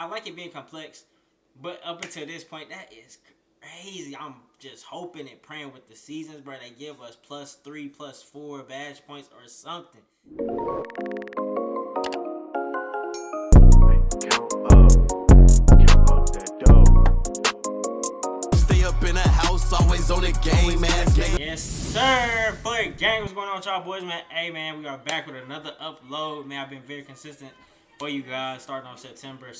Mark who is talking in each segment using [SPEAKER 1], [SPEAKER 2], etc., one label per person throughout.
[SPEAKER 1] I like it being complex, but up until this point, that is crazy. I'm just hoping and praying with the seasons, bro, they give us +3, +4 badge points or something.
[SPEAKER 2] Stay up in the house, always on the game, man.
[SPEAKER 1] Yes, sir. Flurry gang, what's going on with y'all boys, man? Hey, man, we are back with another upload, man. I've been very consistent for you guys, starting off September,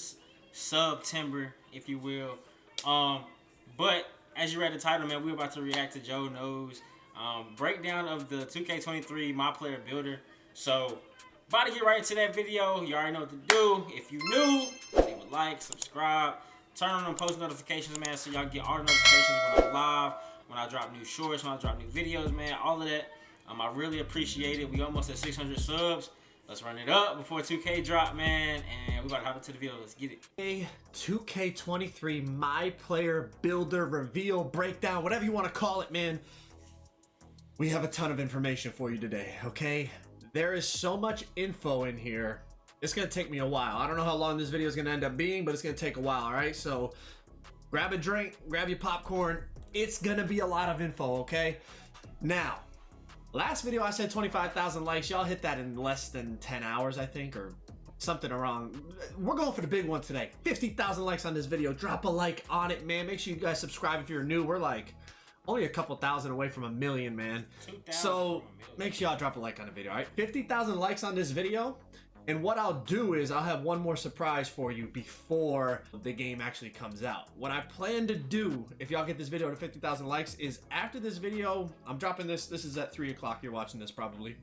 [SPEAKER 1] September, if you will. But as you read the title, man, we're about to react to Joe Knows breakdown of the 2K23 Myplayer builder. So, about to get right into that video. You already know what to do. If you new, leave a like, subscribe, turn on them post notifications, man, so y'all get all the notifications when I'm live, when I drop new shorts, when I drop new videos, man, all of that. I really appreciate it. We almost at 600 subs. Let's run it up before 2K drop, man, and we about to hop into the video. Let's get it.
[SPEAKER 3] A 2K23 Myplayer builder reveal, breakdown, whatever you want to call it, man. We have a ton of information for you today, okay? There is so much info in here. It's gonna take me a while. I don't know how long this video is gonna end up being, but it's gonna take a while, all right? So grab a drink, grab your popcorn. It's gonna be a lot of info, okay? Now, last video I said 25,000 likes. Y'all hit that in less than 10 hours, I think, or something around. We're going for the big one today. 50,000 likes on this video. Drop a like on it, man. Make sure you guys subscribe if you're new. We're like only a couple thousand away from 1 million, man. So make sure y'all drop a like on the video, all right? 50,000 likes on this video. And what I'll do is I'll have one more surprise for you before the game actually comes out. What I plan to do, if y'all get this video to 50,000 likes, is after this video, I'm dropping this. This is at 3 o'clock. You're watching this probably.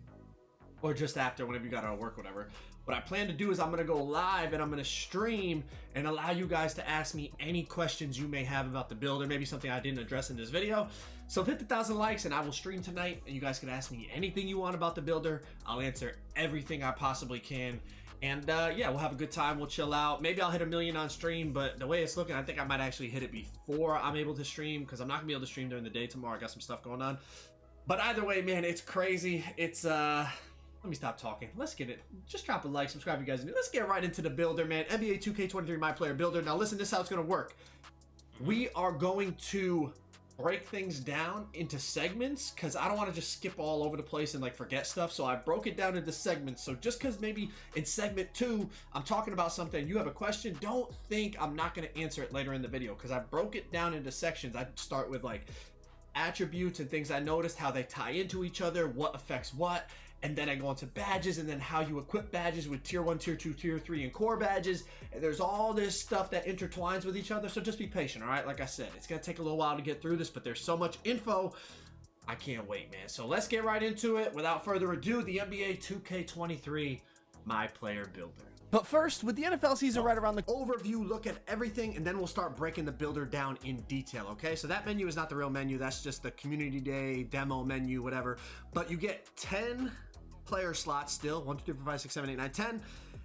[SPEAKER 3] Or just after, whenever you got out of work, whatever. What I plan to do is I'm going to go live and I'm going to stream and allow you guys to ask me any questions you may have about the builder, maybe something I didn't address in this video. So 50,000 likes and I will stream tonight and you guys can ask me anything you want about the builder. I'll answer everything I possibly can. And yeah, we'll have a good time. We'll chill out. Maybe I'll hit 1 million on stream, but the way it's looking, I think I might actually hit it before I'm able to stream because I'm not gonna be able to stream during the day tomorrow. I got some stuff going on. But either way, man, it's crazy. It's let me stop talking. Let's get it. Just drop a like, subscribe if you guys are new. Let's get right into the builder, man. NBA 2K23 Myplayer builder. Now listen, this is how it's gonna work. We are going to break things down into segments because I don't want to just skip all over the place and like forget stuff. So I broke it down into segments. So just because maybe in segment 2 I'm talking about something, you have a question, don't think I'm not going to answer it later in the video because I broke it down into sections. I start with like attributes and things I noticed, how they tie into each other, what affects what. And then I go into badges and then how you equip badges with tier 1, tier 2, tier 3, and core badges. And there's all this stuff that intertwines with each other. So just be patient, all right? Like I said, it's going to take a little while to get through this, but there's so much info. I can't wait, man. So let's get right into it. Without further ado, the NBA 2K23 Myplayer builder. But first, with the NFL season right around the overview, look at everything, and then we'll start breaking the builder down in detail, okay? So that menu is not the real menu. That's just the community day, demo menu, whatever. But you get 10 player slots still, 1, 2, 3, 4, 5, 6, 7, 8, 9, 10.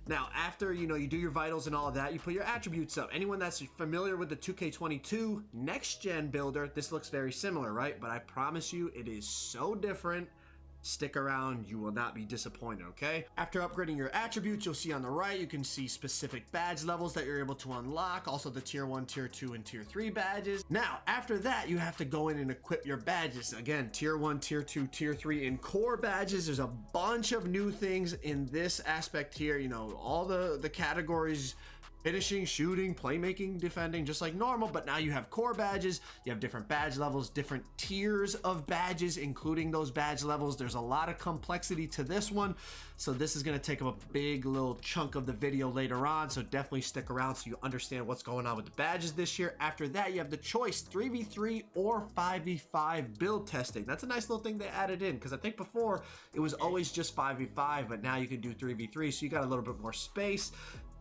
[SPEAKER 3] Now, after, you know, you do your vitals and all of that, you put your attributes up. Anyone that's familiar with the 2K22 next-gen builder, this looks very similar, right? But I promise you, it is so different. Stick around, you will not be disappointed, okay? After upgrading your attributes, you'll see on the right, you can see specific badge levels that you're able to unlock, also the tier 1, tier 2, and tier 3 badges. Now, after that, you have to go in and equip your badges. Again, tier 1, tier 2, tier 3, and core badges. There's a bunch of new things in this aspect here, you know, all the categories, finishing, shooting, playmaking, defending, just like normal, but now you have core badges, you have different badge levels, different tiers of badges, including those badge levels. There's a lot of complexity to this one, so this is going to take up a big little chunk of the video later on, so definitely stick around so you understand what's going on with the badges this year. After that, you have the choice 3v3 or 5v5 build testing. That's a nice little thing they added in, because I think before it was always just 5v5, but now you can do 3v3, so you got a little bit more space.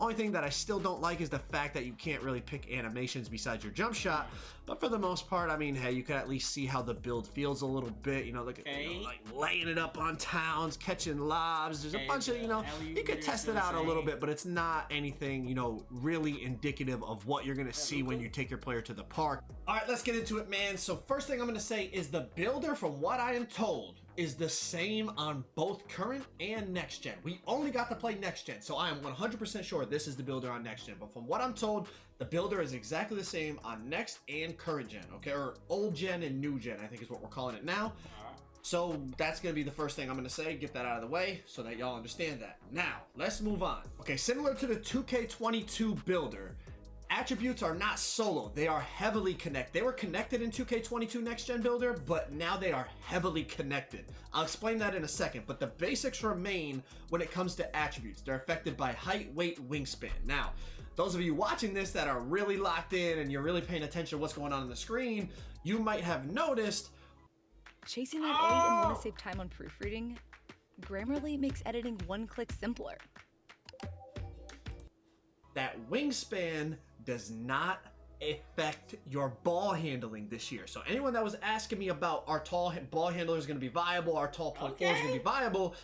[SPEAKER 3] Only thing that I still don't like is the fact that you can't really pick animations besides your jump shot. But for the most part, I mean, hey, you can at least see how the build feels a little bit. You know, look at, you know, like laying it up on towns, catching lobs. There's a bunch of, you know, you can test it out a little bit, but it's not anything, you know, really indicative of what you're going to see when you take your player to the park. All right, let's get into it, man. So first thing I'm going to say is the builder, from what I am told, is the same on both current and next gen. We only got to play next gen, so I am 100% sure this is the builder on next gen. But from what I'm told, the builder is exactly the same on next and current gen, okay? Or old gen and new gen, I think is what we're calling it now. So that's going to be the first thing I'm going to say. Get that out of the way so that y'all understand that. Now, let's move on. Okay, similar to the 2K22 builder, attributes are not solo. They are heavily connected. They were connected in 2K22 Next Gen Builder, but now they are heavily connected. I'll explain that in a second, but the basics remain when it comes to attributes. They're affected by height, weight, wingspan. Now, those of you watching this that are really locked in and you're really paying attention to what's going on the screen, you might have noticed
[SPEAKER 4] chasing that A and want to save time on proofreading? Grammarly makes editing one click simpler.
[SPEAKER 3] that wingspan does not affect your ball handling this year. So anyone that was asking me about our tall ball handler is going to be viable, our tall point four is going to be viable,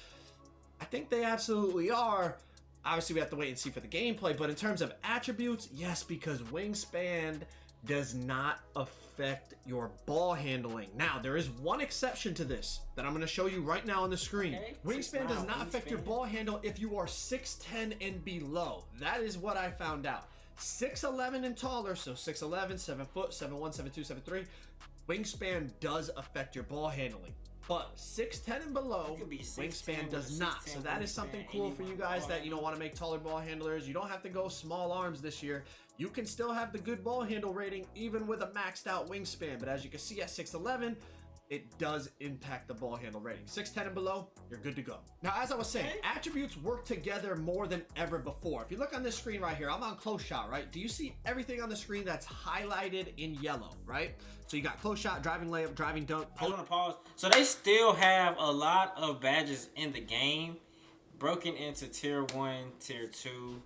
[SPEAKER 3] I think they absolutely are. Obviously, we have to wait and see for the gameplay, but in terms of attributes, yes, because wingspan does not affect your ball handling. Now, there is one exception to this that I'm going to show you right now on the screen. Okay. Wingspan does not affect your ball handle if you are 6'10 and below. That is what I found out. 6'11 and taller, so 6'11, 7 foot, 7'1, 7'2, 7'3. Wingspan does affect your ball handling. But 6'10 and below, wingspan does not. So that is something cool for you guys that, you know, want to make taller ball handlers. You don't have to go small arms this year. You can still have the good ball handle rating even with a maxed out wingspan. But as you can see at 6'11, it does impact the ball handle rating. 6'10 and below, you're good to go. Now, as I was saying, attributes work together more than ever before. If you look on this screen right here, I'm on close shot, right? Do you see everything on the screen that's highlighted in yellow, right? So you got close shot, driving layup, driving dunk.
[SPEAKER 1] I want to pause. So they still have a lot of badges in the game, broken into tier 1, tier 2,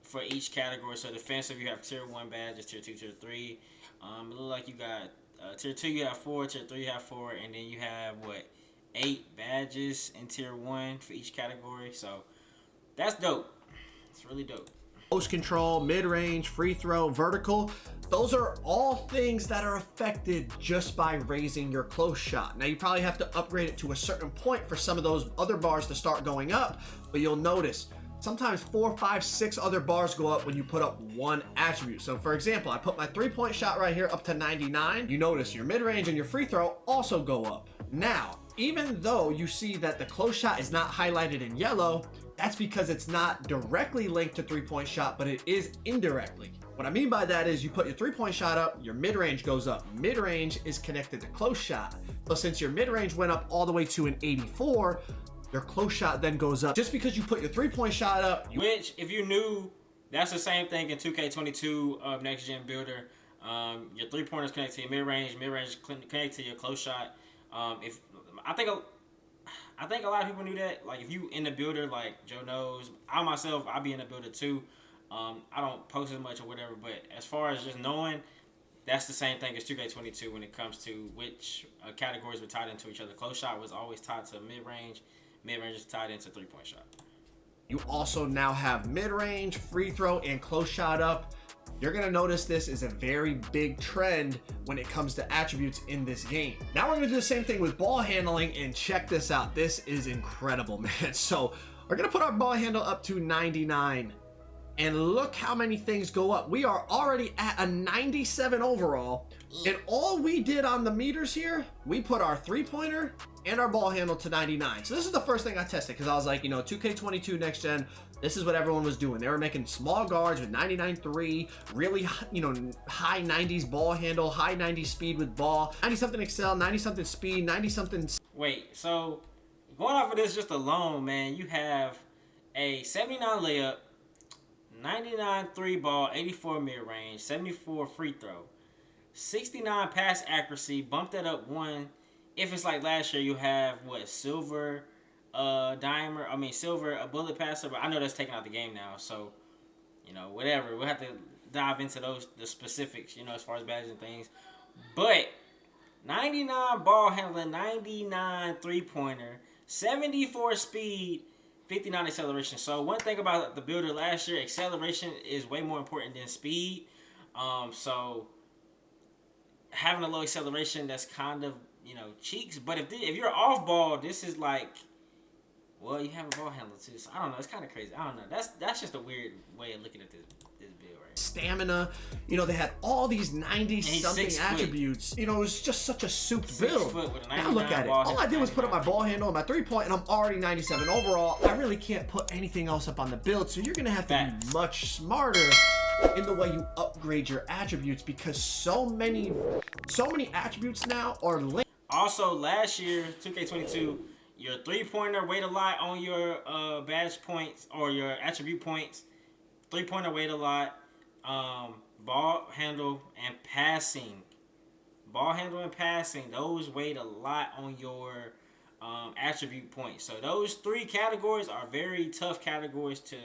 [SPEAKER 1] for each category. So defensive, you have tier 1 badges, tier 2, tier 3. It looks like you got tier 2, you have 4, tier 3, you have 4, and then you have, what, 8 badges in tier 1 for each category. So that's dope. It's really dope.
[SPEAKER 3] Post control, mid-range, free throw, vertical. Those are all things that are affected just by raising your close shot. Now, you probably have to upgrade it to a certain point for some of those other bars to start going up, but you'll notice sometimes 4, 5, 6 other bars go up when you put up one attribute. So for example, I put my 3-point shot right here up to 99. You notice your mid-range and your free throw also go up. Now, even though you see that the close shot is not highlighted in yellow, that's because it's not directly linked to 3-point shot, but it is indirectly. What I mean by that is you put your 3-point shot up, your mid-range goes up. Mid-range is connected to close shot. So since your mid-range went up all the way to an 84, your close shot then goes up. Just because you put your 3-point shot up.
[SPEAKER 1] Which, if you knew, that's the same thing in 2K22 of Next Gen Builder. Your 3-pointers connect to your mid-range connect to your close shot. I think a lot of people knew that. Like, if you in the builder, like Joe knows, I myself, I be in the builder too. I don't post as much or whatever, but as far as just knowing, that's the same thing as 2K22 when it comes to which categories were tied into each other. Close shot was always tied to mid-range. Mid-range is tied into 3-point shot.
[SPEAKER 3] You also now have mid-range, free throw, and close shot up. You're going to notice this is a very big trend when it comes to attributes in this game. Now we're going to do the same thing with ball handling, and check this out. This is incredible, man. So we're going to put our ball handle up to 99, and look how many things go up. We are already at a 97 overall, and all we did on the meters here, we put our 3-pointer and our ball handle to 99. So this is the first thing I tested because I was like, you know, 2K22 Next Gen, this is what everyone was doing. They were making small guards with 99.3, really, you know, high 90s ball handle, high 90s speed with ball, 90-something excel, 90-something speed, 90-something...
[SPEAKER 1] Wait, so going off of this just alone, man, you have a 79 layup, 99 3 ball, 84 mid-range, 74 free throw, 69 pass accuracy, bump that up 1. If it's like last year, you have, what, silver, silver, a bullet passer, but I know that's taken out the game now, so, you know, whatever. We'll have to dive into the specifics, you know, as far as badges and things. But 99 ball handling, 99 3-pointer, 74 speed, 59 acceleration. So one thing about the builder last year, acceleration is way more important than speed. So having a low acceleration, that's kind of you know, cheeks. But if you're off ball, this is like, well, you have a ball handler too. So I don't know. It's kind of crazy. I don't know. That's just a weird way of looking at this build, right?
[SPEAKER 3] Stamina, you know, they had all these 90-something attributes. You know, it was just such a souped build. Now look at it. All I did was put up my ball handle and my 3-point, and I'm already 97 overall. I really can't put anything else up on the build, so you're gonna have to be much smarter in the way you upgrade your attributes, because so many attributes now are linked.
[SPEAKER 1] Also, last year, 2K22, your 3-pointer weighed a lot on your badge points or your attribute points. 3-pointer weighed a lot. Ball handle and passing. Those weighed a lot on your attribute points. So those 3 categories are very tough categories to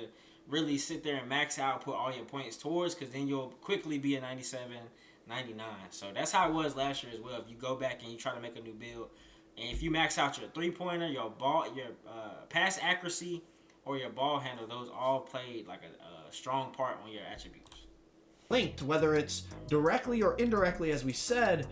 [SPEAKER 1] really sit there and max out, put all your points towards, because then you'll quickly be a 97, 99. So that's how it was last year as well. If you go back and you try to make a new build, and if you max out your 3-pointer, your pass accuracy, or your ball handle, those all played like a strong part on your attributes.
[SPEAKER 3] Linked, whether it's directly or indirectly, as we said.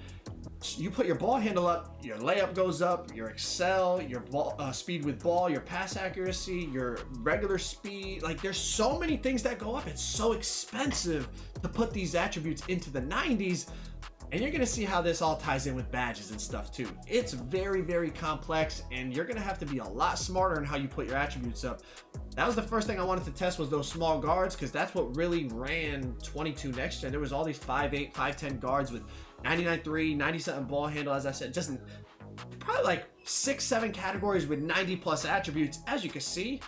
[SPEAKER 3] You put your ball handle up, your layup goes up, your excel, your ball, speed with ball, your pass accuracy, your regular speed. Like, there's so many things that go up. It's so expensive to put these attributes into the 90s. And you're going to see how this all ties in with badges and stuff too. It's very, very complex, and you're going to have to be a lot smarter in how you put your attributes up. That was the first thing I wanted to test, was those small guards, because that's what really ran 22 next gen. There was all these 5'8", 5'10" guards with 99.3, 97 ball handle, as I said, just probably like 6-7 categories with 90+ attributes. As you can see,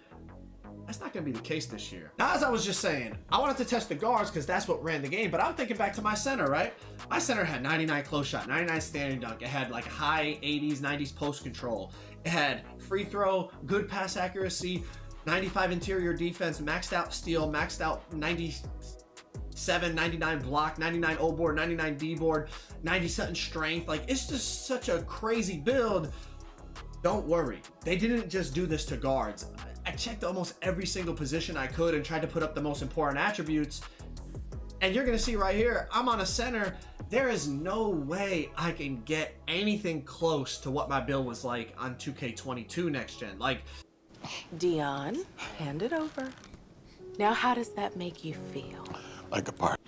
[SPEAKER 3] that's not going to be the case this year. Now, as I was just saying, I wanted to test the guards because that's what ran the game, but I'm thinking back to my center, right? My center had 99 close shot, 99 standing dunk. It had like high 80s, 90s post control. It had free throw, good pass accuracy, 95 interior defense, maxed out steal, maxed out 97, 99 block, 99 O board, 99 D board, 90-something strength. Like, it's just such a crazy build. Don't worry. They didn't just do this to guards. I checked almost every single position I could and tried to put up the most important attributes. And you're going to see right here, I'm on a center. There is no way I can get anything close to what my build was like on 2K22 next gen. Like,
[SPEAKER 5] Dion, hand it over. Now, how does that make you feel?
[SPEAKER 2] Like a part.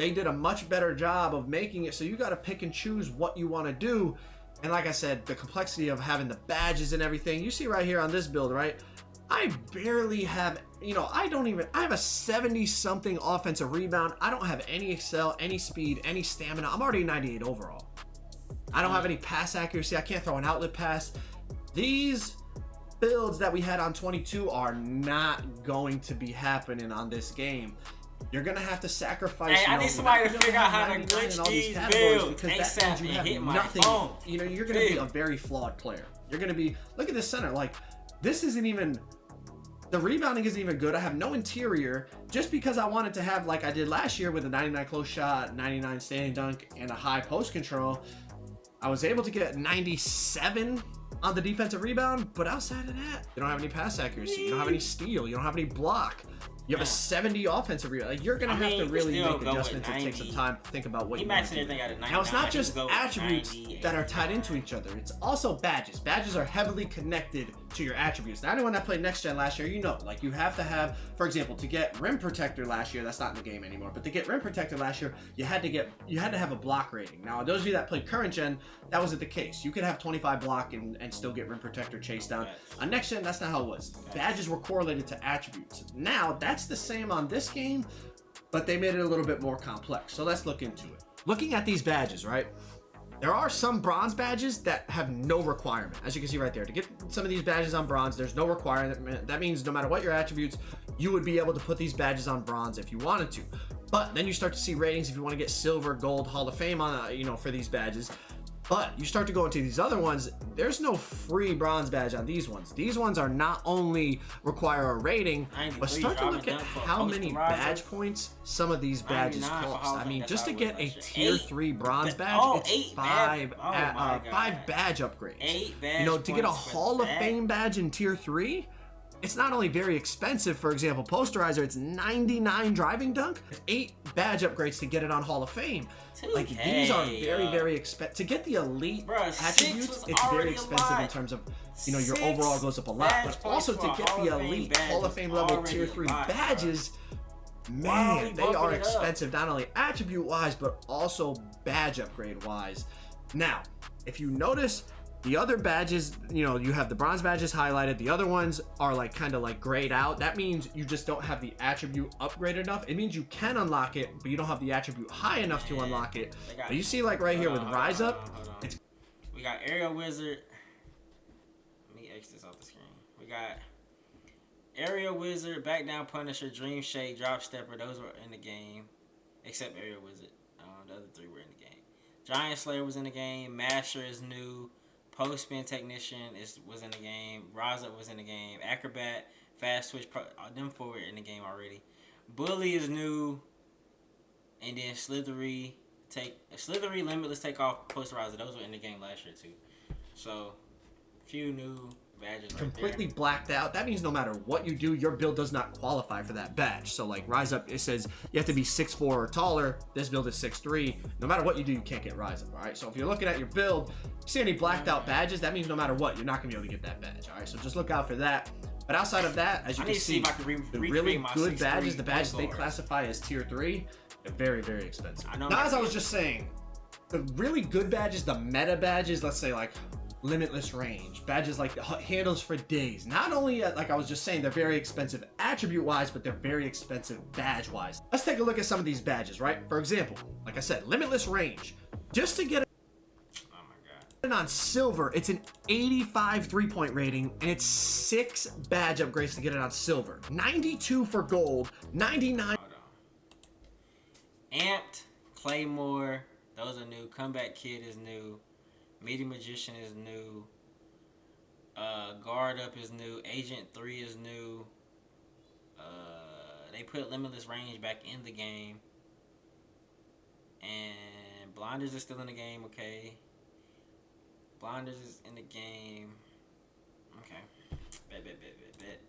[SPEAKER 3] they did a much better job of making it so you got to pick and choose what you want to do. And like I said, the complexity of having the badges and everything, you see right here on this build, right? I barely have, you know, I have a 70-something offensive rebound. I don't have any excel, any speed, any stamina. I'm already 98 overall. I don't have any pass accuracy. I can't throw an outlet pass. These builds that we had on 22 are not going to be happening on this game. You're gonna have to sacrifice.
[SPEAKER 1] Hey, I need somebody to figure out how to glitch these builds.
[SPEAKER 3] Because that means you have nothing. You know, you're gonna be a very flawed player. You're gonna be. Look at this center. Like, this isn't even. The rebounding isn't even good. I have no interior. Just because I wanted to have, like I did last year with a 99 close shot, 99 standing dunk, and a high post control, I was able to get 97 on the defensive rebound. But outside of that, you don't have any pass accuracy. You don't have any steal. You don't have any block. You have a 70 offensive rebound. Like, you're going to have to really make adjustments and take some time to think about what you want to do. Now, it's not just attributes that are tied into each other. It's also badges. Badges are heavily connected to your attributes. Now, anyone that played Next Gen last year, you know, like, you have to have, for example, to get Rim Protector last year, that's not in the game anymore, but to get Rim Protector last year, you had to have a block rating. Now, those of you that played current gen, that wasn't the case. You could have 25 block and still get Rim Protector chased down. On Next Gen, that's not how it was. Badges were correlated to attributes. Now, that's the same on this game, but they made it a little bit more complex. So let's look into it. Looking at these badges, right? There are some bronze badges that have no requirement. As you can see right there, to get some of these badges on bronze, there's no requirement. That means no matter what your attributes, you would be able to put these badges on bronze if you wanted to. But then you start to see ratings if you want to get silver, gold, Hall of Fame on, you know, for these badges. But you start to go into these other ones, there's no free bronze badge on these ones. These ones are not only require a rating, but start to look at how many badge points some of these badges cost. I mean, just to get a tier 3 bronze badge, it's 5 badge upgrades. You know, to get a Hall of Fame badge in tier 3, It's not only very expensive, for example, Posterizer, it's 99 driving dunk, 8 badge upgrades to get it on Hall of Fame. Like, these are very expensive. To get the elite attributes, it's very expensive in terms of, you know, your overall goes up a lot. But also to get the elite Hall of Fame level tier 3 badges, man, they are expensive, not only attribute-wise, but also badge upgrade-wise. Now, if you notice, the other badges, you know, you have the bronze badges highlighted. The other ones are like kind of like grayed out. That means you just don't have the attribute upgraded enough. It means you can unlock it, but you don't have the attribute high enough to unlock it. But you see like right here with Rise Up.
[SPEAKER 1] We got Aerial Wizard. Let me X this off the screen. We got Aerial Wizard, Back Down Punisher, Dream Shake, Drop Stepper. Those were in the game. Except Aerial Wizard. The other 3 were in the game. Giant Slayer was in the game. Masher is new. Post Spin Technician was in the game. Rise Up was in the game. Acrobat, Fast Switch, them 4 were in the game already. Bully is new. And then Slithery, Limitless Takeoff, Posterizer. Those were in the game last year too. So, few new badges.
[SPEAKER 3] Completely blacked out. That means no matter what you do, your build does not qualify for that badge. So like Rise Up, it says you have to be 6'4" or taller. This build is 6'3". No matter what you do, you can't get Rise Up. All right. So if you're looking at your build, see any blacked out badges, that means no matter what, you're not gonna be able to get that badge. All right. So just look out for that. But outside of that, as you can see, the really good badges, the badges they classify as tier 3, they're very expensive. Now, as I was just saying, the really good badges, the meta badges, let's say like Limitless Range, badges like Handles for Days. Not only, like I was just saying, they're very expensive attribute-wise, but they're very expensive badge-wise. Let's take a look at some of these badges, right? For example, like I said, Limitless Range. Just to get it on silver, it's an 85 3-point rating, and it's 6 badge upgrades to get it on silver. 92 for gold, 99.
[SPEAKER 1] Amped, Claymore, those are new. Comeback Kid is new. Media Magician is new. Guard Up is new. Agent 3 is new. They put Limitless Range back in the game. And Blinders is still in the game, okay. Blinders is in the game. Okay. Bet.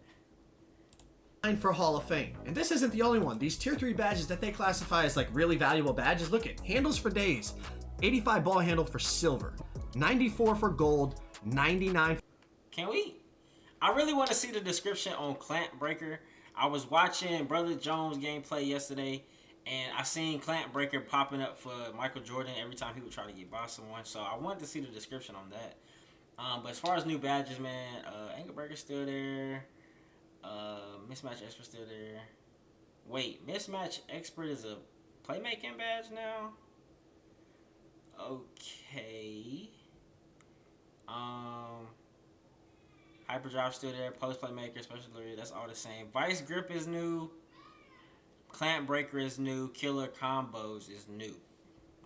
[SPEAKER 3] For Hall of Fame. And this isn't the only one. These tier 3 badges that they classify as like really valuable badges. Look at Handles for Days. 85 ball handle for silver. 94 for gold. 99.
[SPEAKER 1] Can we? I really want to see the description on Clamp Breaker. I was watching Brother Jones gameplay yesterday, and I seen Clamp Breaker popping up for Michael Jordan every time he would try to get by someone. So I wanted to see the description on that. But as far as new badges, man, Ankle Breaker's still there. Mismatch Expert still there. Wait, Mismatch Expert is a playmaking badge now? Okay. Hyperdrive still there. Post Playmaker, Special Delivery, that's all the same. Vice Grip is new. Clamp Breaker is new. Killer Combos is new.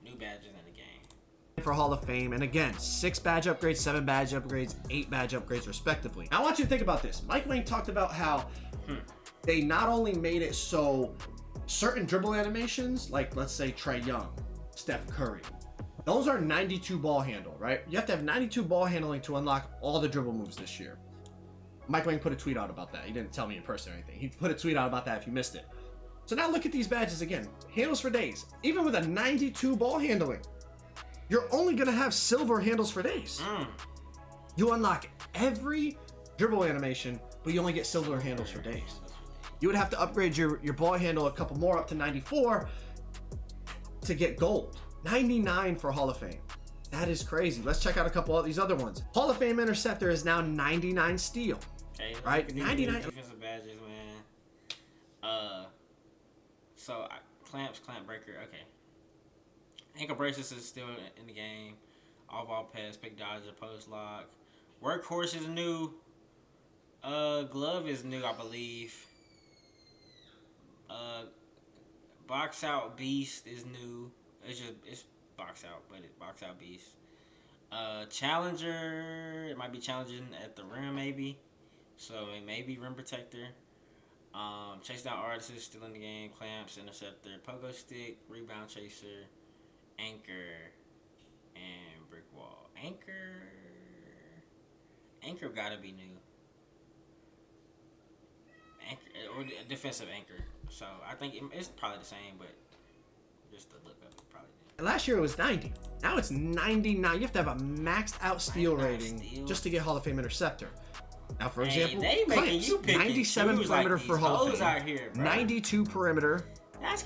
[SPEAKER 1] New badges in the game.
[SPEAKER 3] For Hall of Fame, and again, 6 badge upgrades, 7 badge upgrades, 8 badge upgrades respectively. Now I want you to think about this. Mike Wang talked about how they not only made it so certain dribble animations, like let's say Trae Young, Steph Curry, those are 92 ball handle, right? You have to have 92 ball handling to unlock all the dribble moves this year. Mike Wang put a tweet out about that. He didn't tell me in person or anything. He put a tweet out about that if you missed it. So now look at these badges again. Handles for Days. Even with a 92 ball handling, you're only going to have silver handles for days. You unlock every dribble animation, but you only get silver handles for days. You would have to upgrade your ball handle a couple more up to 94 to get gold. 99 for Hall of Fame. That is crazy. Let's check out a couple of these other ones. Hall of Fame Interceptor is now 99 steel.
[SPEAKER 1] Okay,
[SPEAKER 3] right? 99
[SPEAKER 1] defensive badges, man. So Clamp Breaker, okay. Ankle Braces is still in the game. All ball pass, pick dodger, post lock. Workhorse is new. Glove is new, I believe. Box Out Beast is new. It's Box Out, but it's Box Out Beast. Challenger, it might be challenging at the rim, maybe. So maybe Rim Protector. Chase Down Artist is still in the game. Clamps, Interceptor, Pogo Stick, Rebound Chaser, Anchor, and Brick Wall. Anchor gotta be new. anchor or defensive anchor. So I think it's probably the same, but just to look up, it probably.
[SPEAKER 3] Last year it was 90. Now it's 99. You have to have a maxed out steal rating just to get Hall of Fame interceptor. Now, for example,
[SPEAKER 1] they making you pick
[SPEAKER 3] 97 perimeter
[SPEAKER 1] like
[SPEAKER 3] for Hall of Fame.
[SPEAKER 1] Out here,
[SPEAKER 3] 92 perimeter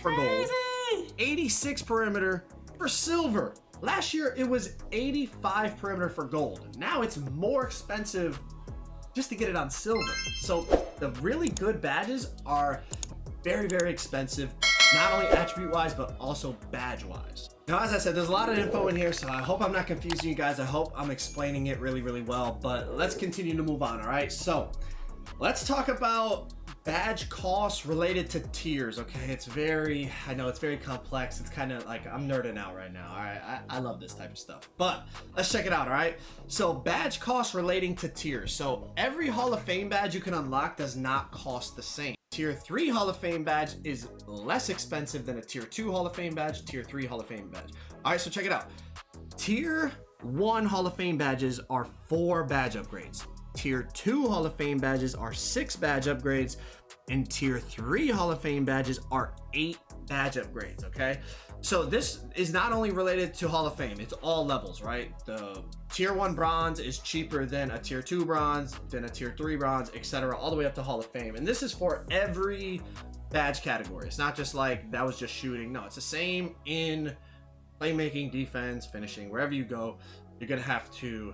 [SPEAKER 3] for gold. 86 perimeter for silver. Last year it was 85 perimeter for gold. Now it's more expensive just to get it on silver. So the really good badges are very, very expensive, not only attribute wise, but also badge wise. Now, as I said, there's a lot of info in here, so I hope I'm not confusing you guys. I hope I'm explaining it really, really well, but let's continue to move on, all right? So let's talk about badge costs related to tiers, okay? I know it's very complex. It's kind of like, I'm nerding out right now, all right? I love this type of stuff, but let's check it out, all right? So badge costs relating to tiers. So every Hall of Fame badge you can unlock does not cost the same. Tier 3 Hall of Fame badge is less expensive than a Tier 2 Hall of Fame badge, Tier 3 Hall of Fame badge. All right, so check it out. Tier 1 Hall of Fame badges are 4 badge upgrades. Tier 2 Hall of Fame badges are 6 badge upgrades. And Tier 3 Hall of Fame badges are 8 badge upgrades, okay? So this is not only related to Hall of Fame, it's all levels, right? The Tier 1 bronze is cheaper than a Tier 2 bronze, than a Tier 3 bronze, etc., all the way up to Hall of Fame. And this is for every badge category. It's not just like that was just shooting. No, it's the same in playmaking, defense, finishing, wherever you go. You're gonna have to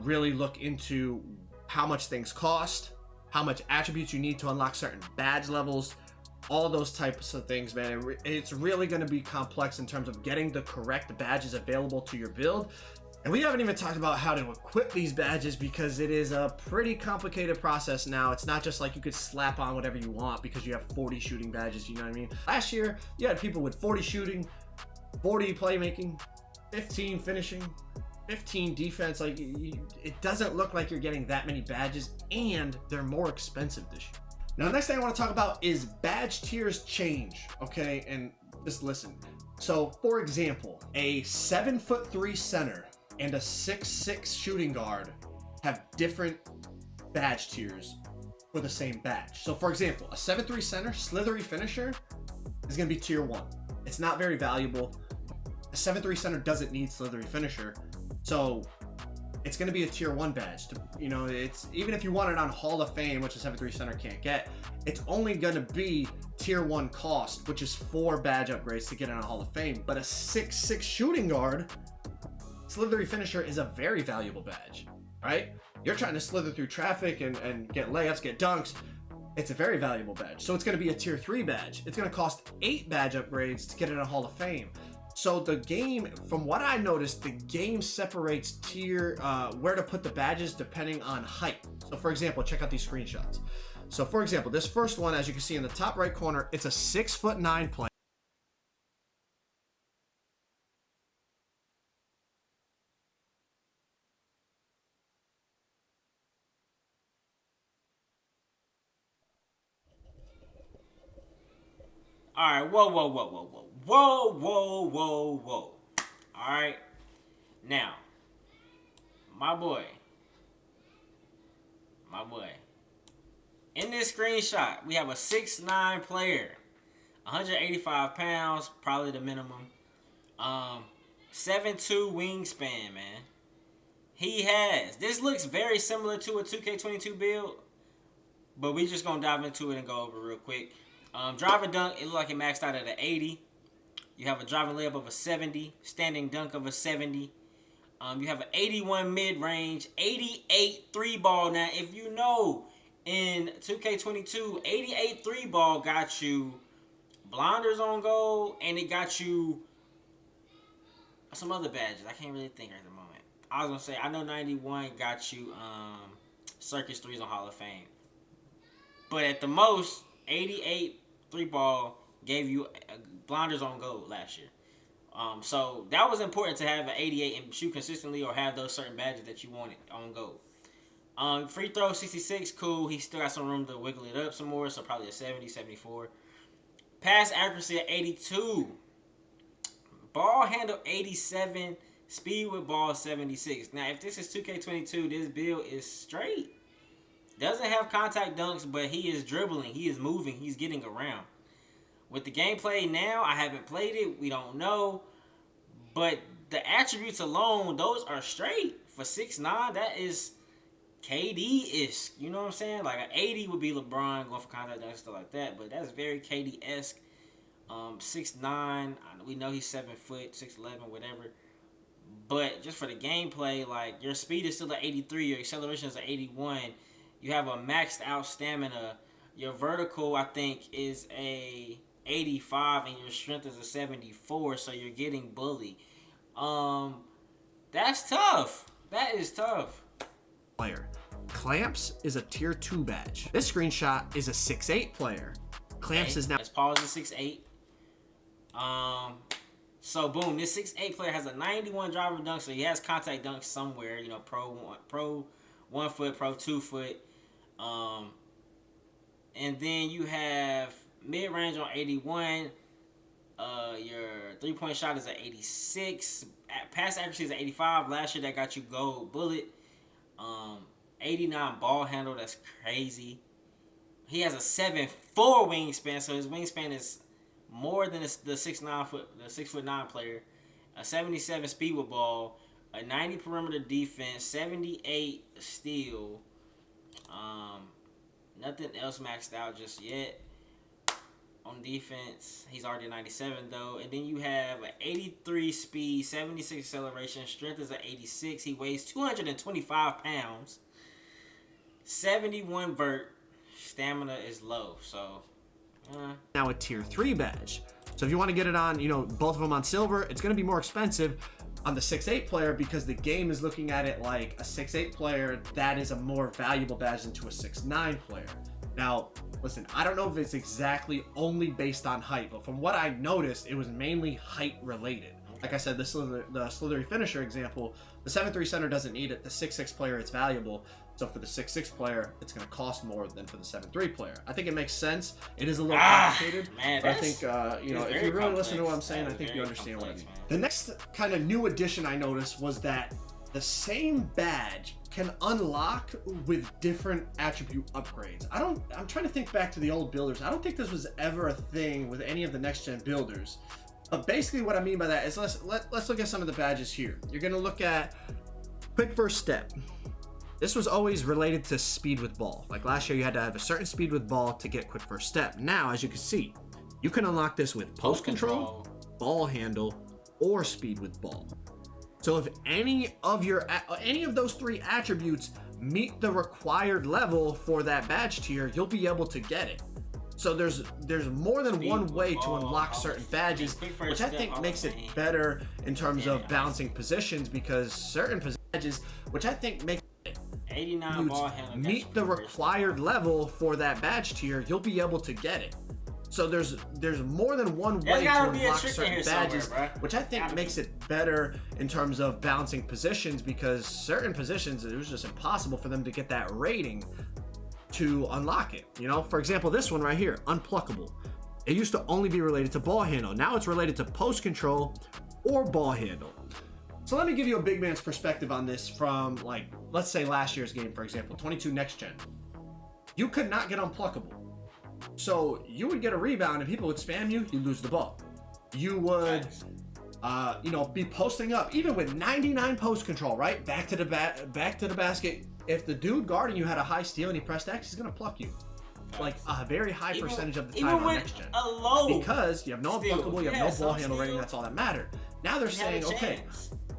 [SPEAKER 3] really look into how much things cost, how much attributes you need to unlock certain badge levels, all those types of things, man. It's really going to be complex in terms of getting the correct badges available to your build. And we haven't even talked about how to equip these badges, because it is a pretty complicated process now. It's not just like you could slap on whatever you want because you have 40 shooting badges, you know what I mean? Last year, you had people with 40 shooting, 40 playmaking, 15 finishing, 15 defense. Like, it doesn't look like you're getting that many badges, and they're more expensive this year. Now, the next thing I want to talk about is badge tiers change, okay? And just listen. So, for example, a 7'3" center and a 6'6" shooting guard have different badge tiers for the same badge. So, for example, a 7'3" center, slithery finisher, is going to be tier 1. It's not very valuable. A 7'3" center doesn't need slithery finisher, so it's going to be a tier 1 badge. It's even if you want it on Hall of Fame, which a 7'3" center can't get, it's only going to be tier 1 cost, which is 4 badge upgrades to get in a Hall of Fame. But a 6'6" shooting guard, slithery finisher, is a very valuable badge, right? You're trying to slither through traffic and get layups, get dunks. It's a very valuable badge. So it's going to be a tier 3 badge. It's going to cost 8 badge upgrades to get in a Hall of Fame. So the game, from what I noticed, the game separates tier, where to put the badges depending on height. So for example, check out these screenshots. So for example, this first one, as you can see in the top right corner, it's a 6'9" player.
[SPEAKER 1] All right, whoa. All right, now, my boy. In this screenshot, we have a 6'9" player, 185 pounds, probably the minimum. 7'2" wingspan, man. This looks very similar to a 2K22 build, but we just gonna dive into it and go over real quick. Driving dunk, it looked like it maxed out at an 80. You have a driving layup of a 70. Standing dunk of a 70. You have an 81 mid-range. 88 3-ball. Now, if you know, in 2K22, 88 3-ball got you blinders on goal, and it got you some other badges. I can't really think at the moment. I was going to say, I know 91 got you Circus 3s on Hall of Fame. But at the most, 88 3-ball gave you blinders on goal last year. So that was important to have an 88 and shoot consistently, or have those certain badges that you wanted on goal. Free throw 66, cool. He still got some room to wiggle it up some more, so probably a 70, 74. Pass accuracy at 82. Ball handle 87. Speed with ball 76. Now, if this is 2K22, this build is straight. Doesn't have contact dunks, but he is dribbling. He is moving. He's getting around. With the gameplay now, I haven't played it. We don't know. But the attributes alone, those are straight. For 6'9", that is KD-ish. You know what I'm saying? Like an 80 would be LeBron going for contact dunks, stuff like that. But that's very KD-esque. 6'9", we know he's 7 foot, 6'11", whatever. But just for the gameplay, like your speed is still at 83, your acceleration is at 81. You have a maxed out stamina. Your vertical, I think, is a 85, and your strength is a 74. So you're getting bullied. That's tough. That is tough.
[SPEAKER 3] Player. Clamps is a tier 2 badge. This screenshot is a 6'8" player. Clamps is now.
[SPEAKER 1] Let's pause the 6'8". So boom, this 6'8" player has a 91 driver dunk, so he has contact dunks somewhere. You know, pro 1 foot, pro 2 foot. And then you have mid range on 81. Your 3-point shot is at 86. Pass accuracy is at 85. Last year that got you gold bullet. 89 ball handle. That's crazy. He has a 7'4" wingspan, so his wingspan is more than the 6'9" player. A 77 speed with ball, a 90 perimeter defense, 78 steal. Nothing else maxed out just yet. On defense, he's already a 97 though. And then you have an 83 speed, 76 acceleration, strength is at 86. He weighs 225 pounds. 71 vert. Stamina is low, so
[SPEAKER 3] now a tier 3 badge. So if you want to get it on, you know, both of them on silver, it's going to be more expensive on the 6'8" player because the game is looking at it like a 6'8" player, that is a more valuable badge than to a 6'9" player. Now, listen, I don't know if it's exactly only based on height, but from what I noticed, it was mainly height related. Like I said, the slithery finisher example, the 7'3" center doesn't need it. The 6'6" player, it's valuable. So for the 6'6" player, it's going to cost more than for the 7'3" player. I think it makes sense. It is a little complicated,
[SPEAKER 1] man,
[SPEAKER 3] but I think you know, if you really listen to what I'm saying, I think you understand what I mean. The next kind of new addition I noticed was that the same badge can unlock with different attribute upgrades. I'm trying to think back to the old builders. I don't think this was ever a thing with any of the next gen builders. But basically what I mean by that is let's look at some of the badges here. You're gonna look at quick first step. This was always related to speed with ball. Like last year you had to have a certain speed with ball to get quick first step. Now, as you can see, you can unlock this with post control, ball handle, or speed with ball. So if any of those 3 attributes meet the required level for that badge tier, you'll be able to get it. So there's more than one way to unlock certain badges, which I think makes it better in terms of balancing positions, because certain badges, which I think make
[SPEAKER 1] 89 ball handle,
[SPEAKER 3] meet the required level for that badge tier, you'll be able to get it. So there's more than one way to unlock certain badges, which I think makes it better in terms of balancing positions, because certain positions, it was just impossible for them to get that rating to unlock it. You know, for example, this one right here, unpluckable. It used to only be related to ball handle. Now it's related to post control or ball handle. So let me give you a big man's perspective on this from, like, let's say last year's game, for example, 22 next gen. You could not get unpluckable. So you would get a rebound and people would spam you, you'd lose the ball. You would, you know, be posting up, even with 99 post control, right? Back to the basket. If the dude guarding you had a high steal and he pressed X, he's gonna pluck you. Like a very high percentage of the time on next gen. Because you have no unpluckable, you have no ball handle rating, that's all that mattered. Now they're saying, okay,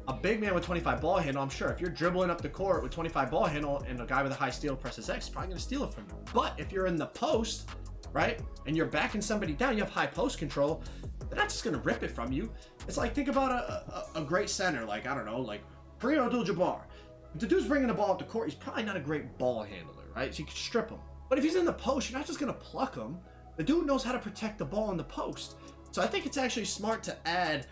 [SPEAKER 3] a big man with 25 ball handle, I'm sure if you're dribbling up the court with 25 ball handle and a guy with a high steal presses X, he's probably gonna steal it from you. But if you're in the post, right, and you're backing somebody down, you have high post control, they're not just gonna rip it from you. It's like, think about a great center, like, I don't know, like Kareem Abdul-Jabbar. If the dude's bringing the ball up the court, he's probably not a great ball handler, right? So you can strip him. But if he's in the post, you're not just gonna pluck him. The dude knows how to protect the ball in the post. So I think it's actually smart to add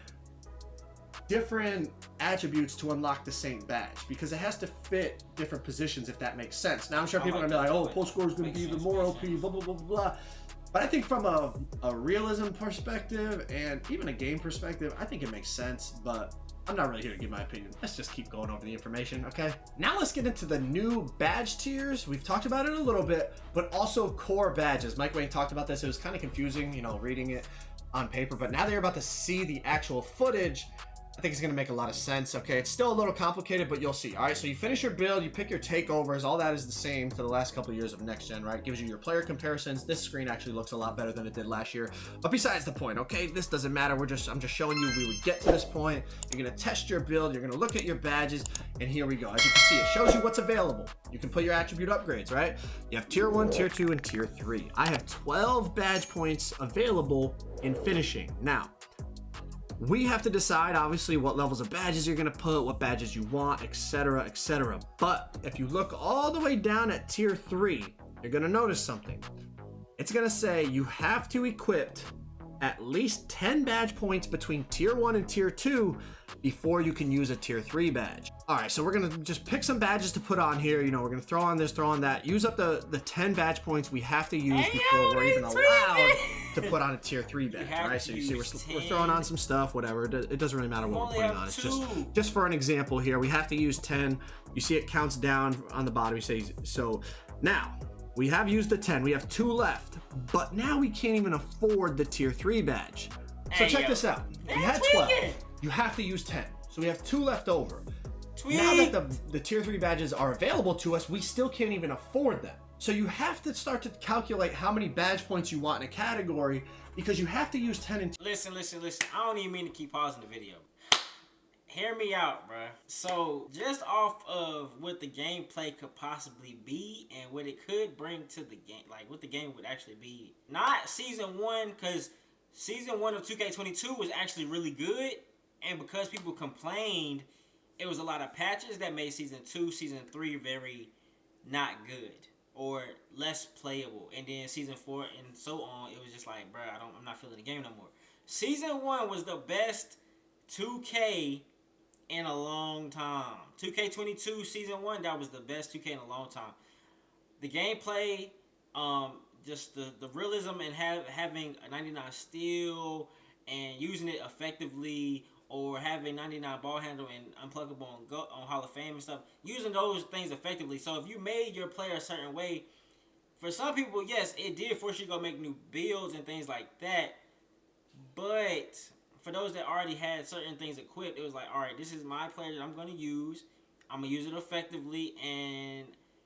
[SPEAKER 3] different attributes to unlock the same badge, because it has to fit different positions, if that makes sense. Now I'm sure people are gonna be like, oh, post score is gonna be even more OP, blah blah blah blah blah. But I think from a realism perspective and even a game perspective, I think it makes sense, but I'm not really here to give my opinion. Let's just keep going over the information, okay? Now let's get into the new badge tiers. We've talked about it a little bit, but also core badges. Mike Wayne talked about this. It was kind of confusing, you know, reading it on paper, but now that you're about to see the actual footage, I think it's going to make a lot of sense, okay? It's still a little complicated, but you'll see. All right, so you finish your build, you pick your takeovers. All that is the same to the last couple of years of next gen, right? It gives you your player comparisons. This screen actually looks a lot better than it did last year, but besides the point, okay? This doesn't matter. I'm just showing you we would get to this point. You're going to test your build. You're going to look at your badges, and here we go. As you can see, it shows you what's available. You can put your attribute upgrades, right? You have tier 1, tier 2, and tier 3. I have 12 badge points available in finishing. Now, we have to decide, obviously, what levels of badges you're going to put, what badges you want, etc., etc. But if you look all the way down at tier 3, you're going to notice something. It's going to say you have to equip at least 10 badge points between tier 1 and tier 2 before you can use a tier 3 badge. All right, so we're going to just pick some badges to put on here. You know, we're going to throw on this, throw on that. Use up the 10 badge points we have to use before we're even allowed to put on a tier 3 badge. All right, so you see we're throwing on some stuff, whatever. It doesn't really matter what we're putting on. It's just for an example here. We have to use 10. You see it counts down on the bottom. You say, so now we have used the 10. We have 2 left, but now we can't even afford the tier 3 badge. So check this out. You had 12. You have to use 10. So we have 2 left over. Now that the tier 3 badges are available to us, we still can't even afford them. So you have to start to calculate how many badge points you want in a category, because you have to use 10 and
[SPEAKER 1] Listen. I don't even mean to keep pausing the video. Hear me out, bruh. So, just off of what the gameplay could possibly be and what it could bring to the game, like what the game would actually be. Not Season 1, because Season 1 of 2K22 was actually really good, and because people complained, it was a lot of patches that made Season 2, Season 3 very not good or less playable. And then Season 4 and so on, it was just like, bruh, I'm not feeling the game no more. Season 1 was the best 2K in a long time. 2K22 Season 1, that was the best 2K in a long time. The gameplay, just the realism and having a 99 steal and using it effectively, or having 99 ball handle and unpluggable on Hall of Fame and stuff, using those things effectively. So if you made your player a certain way, for some people, yes, it did force you to go make new builds and things like that. But for those that already had certain things equipped, it was like, all right, this is my player that I'm going to use. I'm going to use it effectively. And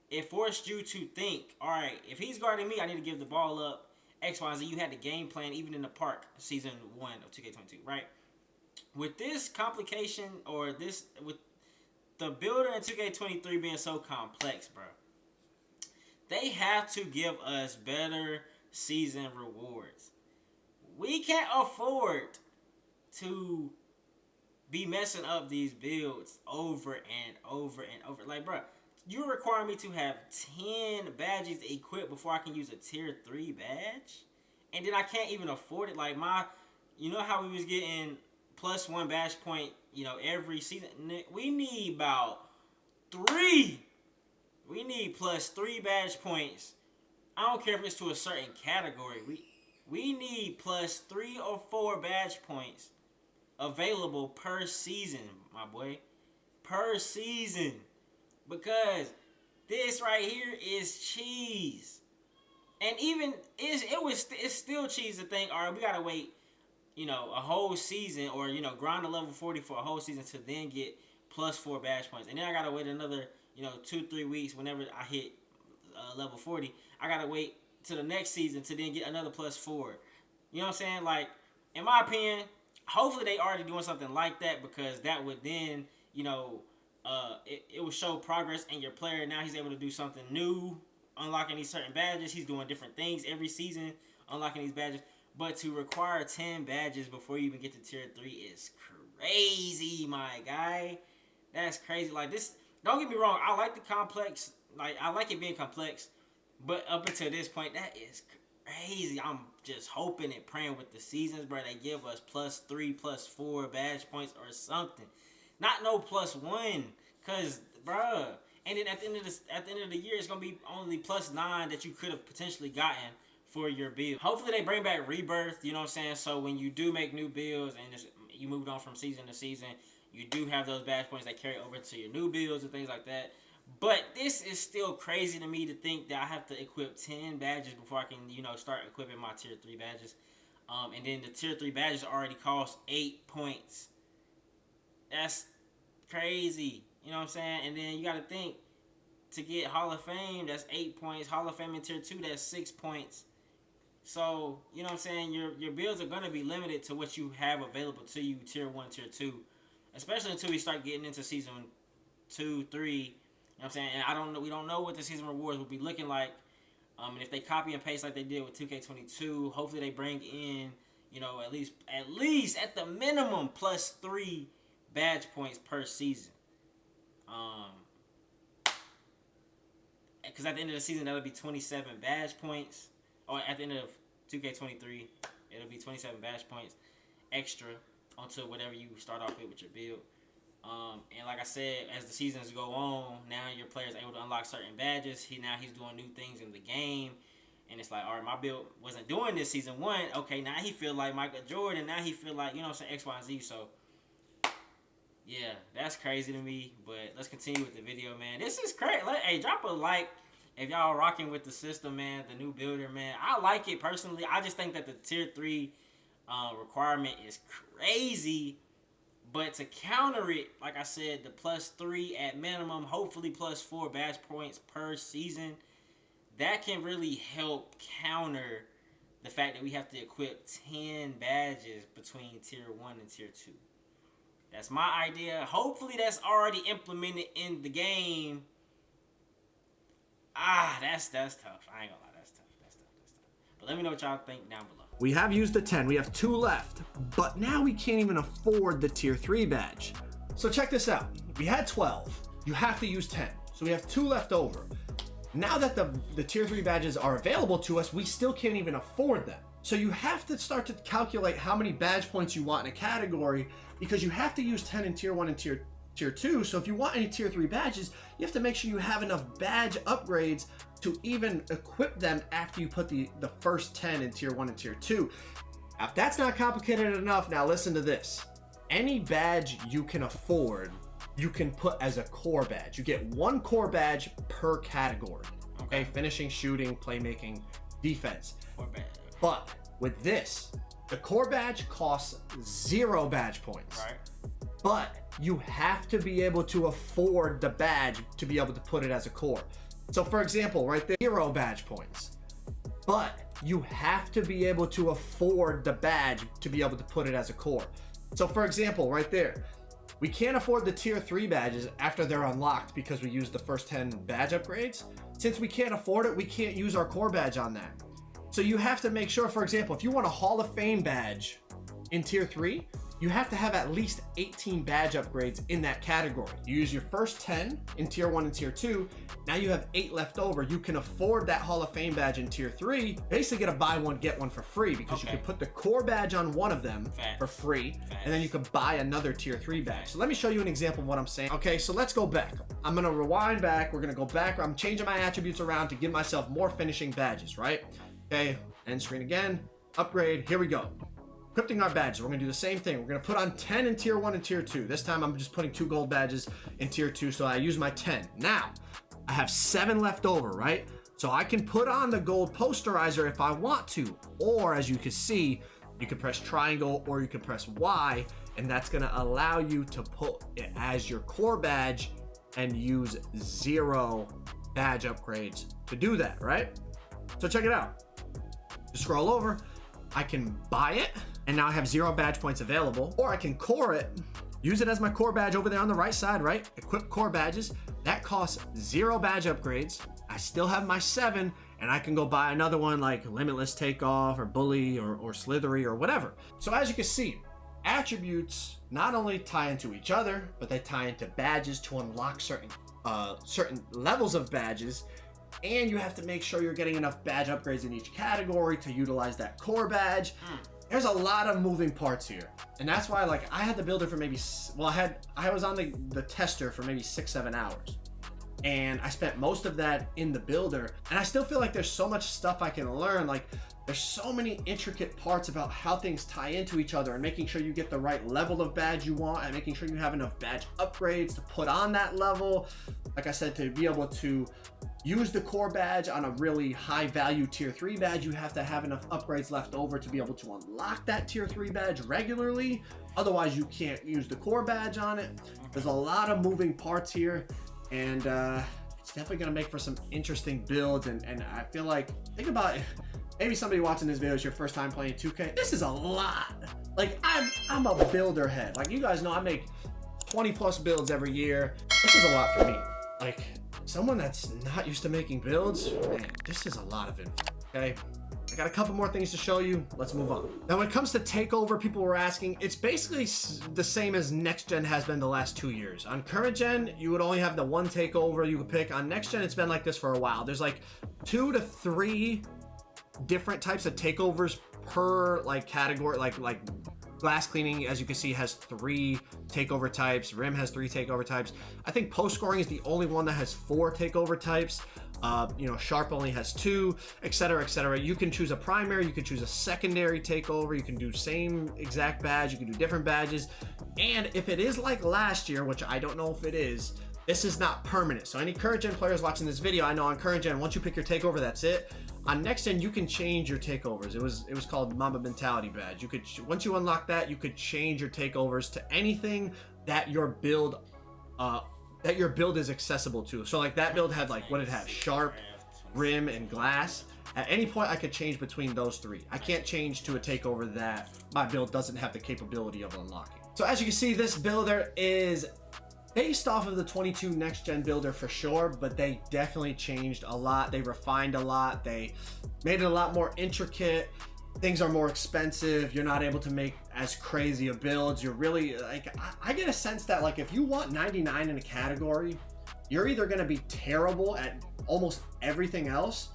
[SPEAKER 1] it forced you to think, all right, if he's guarding me, I need to give the ball up. X, Y, and Z. You had the game plan even in the park Season 1 of 2K22, right? With this complication, or this, with the builder in 2K23 being so complex, bro, they have to give us better season rewards. We can't afford to be messing up these builds over and over and over. Like, bro, you require me to have 10 badges equipped before I can use a tier 3 badge? And then I can't even afford it. Like, you know how we was getting +1 badge point, you know, every season? We need about 3. We need +3 badge points. I don't care if it's to a certain category. We need +3 or 4 badge points available per season, my boy. Per season. Because this right here is cheese. And even, it's still cheese to think, all right, we got to wait, you know, a whole season, or, you know, grind to level 40 for a whole season to then get +4 badge points. And then I got to wait another, you know, 2-3 weeks whenever I hit level 40. I got to wait to the next season to then get another +4. You know what I'm saying? Like, in my opinion, hopefully they already doing something like that, because that would then, you know, it will show progress in your player. Now he's able to do something new, unlocking these certain badges. He's doing different things every season, unlocking these badges. But to require 10 badges before you even get to tier 3 is crazy, my guy. That's crazy. Like, this, don't get me wrong, I like the complex, like, I like it being complex, but up until this point, that is crazy. I'm just hoping and praying with the seasons, bro, they give us +3, +4 badge points or something. Not no +1, cause, bruh. And then at the end of the year, it's gonna be only +9 that you could have potentially gotten for your build. Hopefully they bring back rebirth, you know what I'm saying? So when you do make new builds and you moved on from season to season, you do have those badge points that carry over to your new builds and things like that. But this is still crazy to me to think that I have to equip 10 badges before I can, you know, start equipping my tier 3 badges. And then the tier 3 badges already cost 8 points. That's crazy. You know what I'm saying? And then you got to think, to get Hall of Fame, that's 8 points. Hall of Fame in tier 2, that's 6 points. So, you know what I'm saying? Your builds are going to be limited to what you have available to you, tier 1, tier 2. Especially until we start getting into season 2, 3. You know what I'm saying? And we don't know what the season rewards will be looking like. And if they copy and paste like they did with 2K22, hopefully they bring in, you know, at least at the minimum +3 badge points per season. Because at the end of the season, that'll be 27 badge points. Or at the end of 2K23, it'll be 27 badge points extra onto whatever you start off with your build. And like I said, as the seasons go on, now your player's able to unlock certain badges. Now he's doing new things in the game. And it's like, all right, my build wasn't doing this season 1. Okay, now he feel like Michael Jordan. Now he feel like, you know what I'm saying, X, Y, and Z. So, yeah, that's crazy to me. But let's continue with the video, man. This is crazy. Hey, drop a like if y'all rocking with the system, man, the new builder, man. I like it personally. I just think that the tier 3 requirement is crazy. But to counter it, like I said, the +3 at minimum, hopefully +4 badge points per season, that can really help counter the fact that we have to equip 10 badges between tier 1 and tier 2. That's my idea. Hopefully that's already implemented in the game. That's tough. I ain't gonna lie, that's tough. But let me know what y'all think down below.
[SPEAKER 3] We have used the 10, we have 2 left, but now we can't even afford the tier 3 badge. So check this out, we had 12, you have to use 10, so we have 2 left over. Now that the tier 3 badges are available to us, we still can't even afford them. So you have to start to calculate how many badge points you want in a category, because you have to use 10 in tier 1 and tier 2, so if you want any tier 3 badges, you have to make sure you have enough badge upgrades to even equip them after you put the first 10 in tier 1 and tier 2. If that's not complicated enough, now listen to this. Any badge you can afford, you can put as a core badge. You get 1 core badge per category. Okay, finishing, shooting, playmaking, defense. But with this, the core badge costs 0 badge points.
[SPEAKER 1] Right.
[SPEAKER 3] But you have to be able to afford the badge to be able to put it as a core. So for example, right there, 0 badge points. But you have to be able to afford the badge to be able to put it as a core. So for example, right there, we can't afford the tier 3 badges after they're unlocked because we used the first 10 badge upgrades. Since we can't afford it, we can't use our core badge on that. So you have to make sure, for example, if you want a Hall of Fame badge in tier 3, you have to have at least 18 badge upgrades in that category. You use your first 10 in tier 1 and tier 2. Now you have 8 left over. You can afford that Hall of Fame badge in tier 3. Basically get a buy one, get one for free, because you can put the core badge on one of them for free, and then you can buy another tier 3 badge. So let me show you an example of what I'm saying. Okay, so let's go back. I'm gonna rewind back. We're gonna go back. I'm changing my attributes around to give myself more finishing badges, right? Okay, end screen again. Upgrade, here we go. Equipping our badges, we're gonna do the same thing. We're gonna put on 10 in tier 1 and tier 2. This time I'm just putting 2 gold badges in tier 2, so I use my 10. Now, I have 7 left over, right? So I can put on the gold posterizer if I want to, or as you can see, you can press triangle or you can press Y, and that's gonna allow you to put it as your core badge and use 0 badge upgrades to do that, right? So check it out. Just scroll over, I can buy it, and now I have 0 badge points available, or I can core it, use it as my core badge over there on the right side, right? Equip core badges, that costs 0 badge upgrades. I still have my 7, and I can go buy another one like Limitless Takeoff or Bully or Slithery or whatever. So as you can see, attributes not only tie into each other, but they tie into badges to unlock certain levels of badges. And you have to make sure you're getting enough badge upgrades in each category to utilize that core badge. There's a lot of moving parts here, and that's why, like, I had the builder for maybe, well, I was on the tester for maybe 6-7 hours. and I spent most of that in the builder, and I still feel like there's so much stuff I can learn. Like, there's so many intricate parts about how things tie into each other and making sure you get the right level of badge you want and making sure you have enough badge upgrades to put on that level. Like I said, to be able to use the core badge on a really high value tier 3 badge, you have to have enough upgrades left over to be able to unlock that tier 3 badge regularly. Otherwise, you can't use the core badge on it. There's a lot of moving parts here, and it's definitely gonna make for some interesting builds. And I feel like, think about it. Maybe somebody watching this video is your first time playing 2K. This is a lot. Like, I'm a builder head. Like, you guys know I make 20 plus builds every year. This is a lot for me. Like, someone that's not used to making builds, man, this is a lot of info, okay? I got a couple more things to show you. Let's move on. Now, when it comes to Takeover, people were asking, it's basically the same as next gen has been the last 2 years. On current gen, you would only have the one Takeover you could pick. On next gen, it's been like this for a while. There's like 2 to 3 different types of takeovers per like category. Like glass cleaning, as you can see, has 3 takeover types. Rim has 3 takeover types. I think post scoring is the only one that has 4 takeover types. You know, sharp only has 2, etc., etc. You can choose a primary, you can choose a secondary takeover, you can do same exact badge, you can do different badges. And if it is like last year, which I don't know if it is, this is not permanent. So any current gen players watching this video, I know on current gen, once you pick your takeover, that's it. On next gen, you can change your takeovers. It was called Mamba Mentality badge. You could, once you unlock that, you could change your takeovers to anything that your build is accessible to. So like that build had like, what it had, sharp, rim, and glass. At any point, I could change between those 3. I can't change to a takeover that my build doesn't have the capability of unlocking. So as you can see, this builder is based off of the 22 next gen builder for sure, but they definitely changed a lot. They refined a lot. They made it a lot more intricate. Things are more expensive. You're not able to make as crazy of builds. You're really like, I get a sense that like if you want 99 in a category, you're either going to be terrible at almost everything else,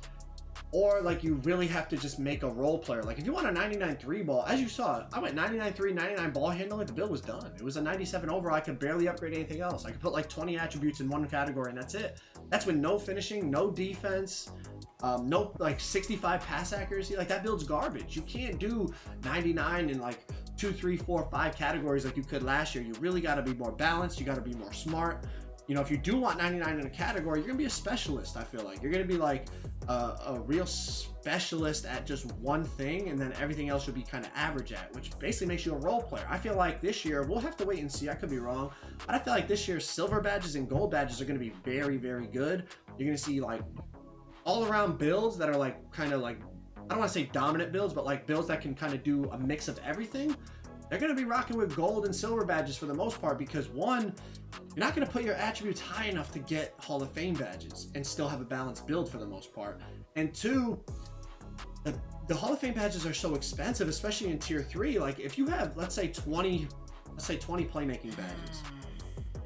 [SPEAKER 3] or like you really have to just make a role player. Like if you want a 99 3 ball, as you saw, I went 99 3, 99 ball handling, the build was done. It was a 97 overall. I could barely upgrade anything else. I could put like 20 attributes in one category and that's it. That's with no finishing, no defense, no like 65 pass accuracy. Like that build's garbage. You can't do 99 in like 2, 3, 4, 5 categories like you could last year. You really got to be more balanced. You got to be more smart. You know, if you do want 99 in a category, you're gonna be a specialist. I feel like you're gonna be like a real specialist at just one thing, and then everything else should be kind of average at, which basically makes you a role player. I feel like this year, we'll have to wait and see, I could be wrong, but I feel like this year silver badges and gold badges are gonna be very, very good. You're gonna see like all around builds that are like kind of like, I don't want to say dominant builds, but like builds that can kind of do a mix of everything. They're going to be rocking with gold and silver badges for the most part, because one, you're not going to put your attributes high enough to get Hall of Fame badges and still have a balanced build for the most part. And two, the Hall of Fame badges are so expensive, especially in tier 3. Like if you have, let's say 20 playmaking badges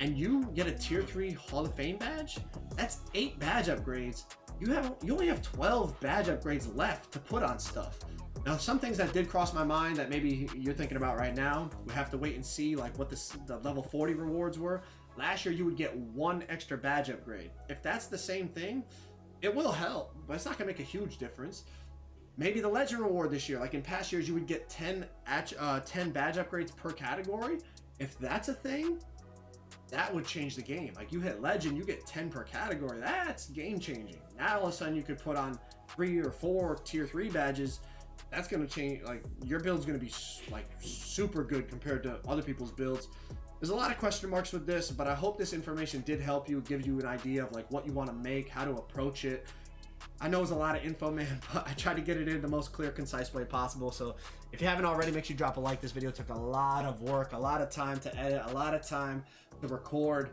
[SPEAKER 3] and you get a tier 3 Hall of Fame badge, that's 8 badge upgrades. You only have 12 badge upgrades left to put on stuff. Now, some things that did cross my mind that maybe you're thinking about right now, we have to wait and see like what the level 40 rewards were. Last year, you would get 1 extra badge upgrade. If that's the same thing, it will help, but it's not gonna make a huge difference. Maybe the legend reward this year, like in past years, you would get 10 badge upgrades per category. If that's a thing, that would change the game. Like you hit legend, you get 10 per category. That's game changing. Now all of a sudden you could put on 3 or 4 tier 3 badges. That's going to change. Like your build's going to be like super good compared to other people's builds. There's a lot of question marks with this, but I hope this information did help you, give you an idea of like what you want to make, how to approach it. I know it's a lot of info, man, but I tried to get it in the most clear, concise way possible. So if you haven't already, make sure you drop a like. This video took a lot of work, a lot of time to edit, a lot of time to record,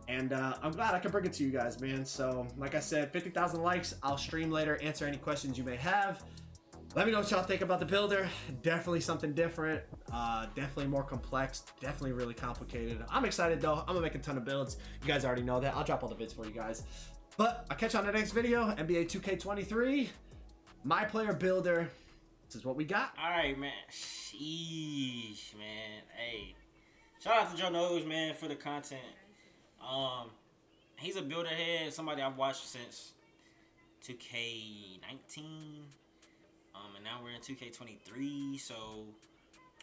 [SPEAKER 3] and I'm glad I could bring it to you guys, man. So like I said, 50,000 likes. I'll stream later, answer any questions you may have. Let me know what y'all think about the builder. Definitely something different, definitely more complex, definitely really complicated. I'm excited though. I'm gonna make a ton of builds. You guys already know that. I'll drop all the vids for you guys. But I'll catch you on the next video. NBA 2K23, Myplayer builder. This is what we got.
[SPEAKER 1] All right, man. Sheesh, man. Hey, shout out to Joe Knows, man, for the content. he's a builder head, somebody I've watched since 2K19, and now we're in 2K23. So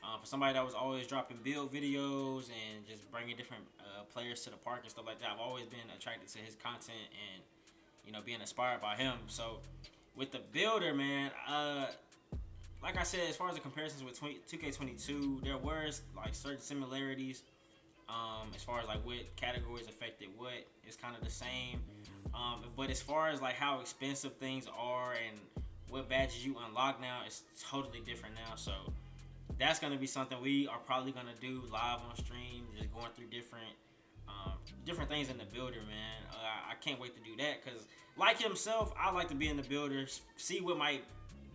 [SPEAKER 1] for somebody that was always dropping build videos and just bringing different players to the park and stuff like that, I've always been attracted to his content and, you know, being inspired by him. So with the builder, man, like I said, as far as the comparisons with 2K22, there were like certain similarities. As far as like what categories affected what, it's kind of the same. But as far as like how expensive things are and what badges you unlock now, it's totally different now. So that's gonna be something we are probably gonna do live on stream, just going through different things in the builder, man. I can't wait to do that because, like himself, I like to be in the builder, see what might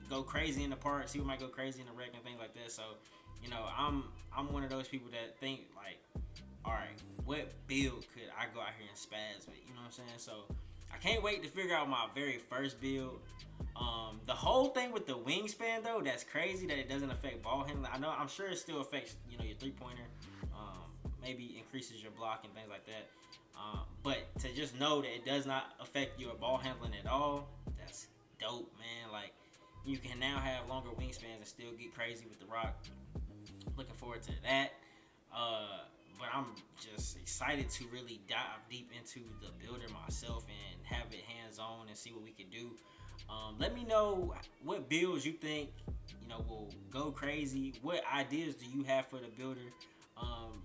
[SPEAKER 1] go crazy in the park, see what might go crazy in the wreck and things like that. So, you know, I'm one of those people that think like, all right, what build could I go out here and spaz with? You know what I'm saying? So I can't wait to figure out my very first build. The whole thing with the wingspan though, that's crazy that it doesn't affect ball handling. I'm sure it still affects, you know, your 3-pointer. Maybe increases your block and things like that. But to just know that it does not affect your ball handling at all, that's dope, man. Like, you can now have longer wingspans and still get crazy with the rock. Looking forward to that. But I'm just excited to really dive deep into the builder myself and have it hands-on and see what we can do. Let me know what builds you think, you know, will go crazy. What ideas do you have for the builder?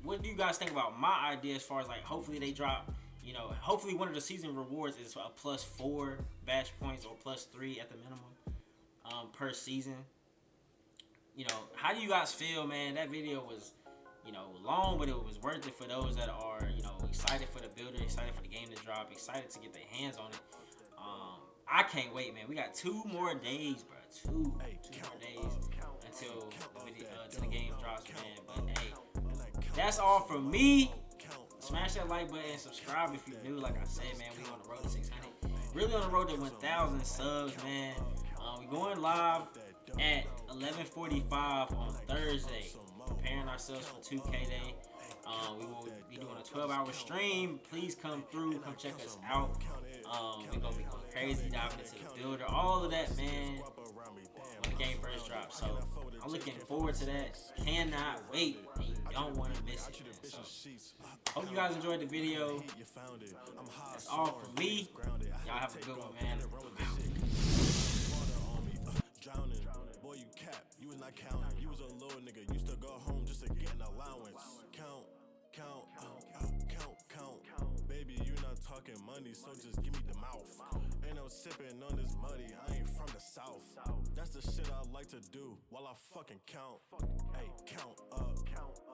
[SPEAKER 1] What do you guys think about my idea as far as like, hopefully they drop, you know, hopefully one of the season rewards is a +4 badge points or +3 at the minimum per season. You know, how do you guys feel, man? That video was, you know, long, but it was worth it for those that are, you know, excited for the builder, excited for the game to drop, excited to get their hands on it. I can't wait, man. We got 2 more days, bro. Two more days until the game drops, man. But hey, that's all from me. Smash that like button and subscribe if you're new. Like I said, man, we on the road to 600. Really on the road to 1,000 subs, man. We going live at 11:45 on Thursday, preparing ourselves for 2K Day. We will be doing a 12-hour stream. Please come through, come check us out. We're gonna be going crazy, diving into the builder, all of that, man, when the game first drops. So I'm looking forward to that. Cannot wait, and you don't want to miss it, man. So hope you guys enjoyed the video. That's all from me. Y'all have a good one, man.
[SPEAKER 2] Drowning, boy, you cap, you was not counting. You was a little nigga, used to go home just to get an allowance. Count. Baby, you not talking money, so just give me the mouth. Ain't no sipping on this muddy, I ain't from the south. That's the shit I like to do while I fucking count. Hey, count up,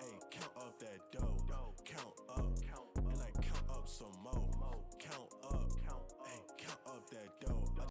[SPEAKER 2] hey, count up that dough. Count up, and I count up some more. Count up, hey, count up that dough.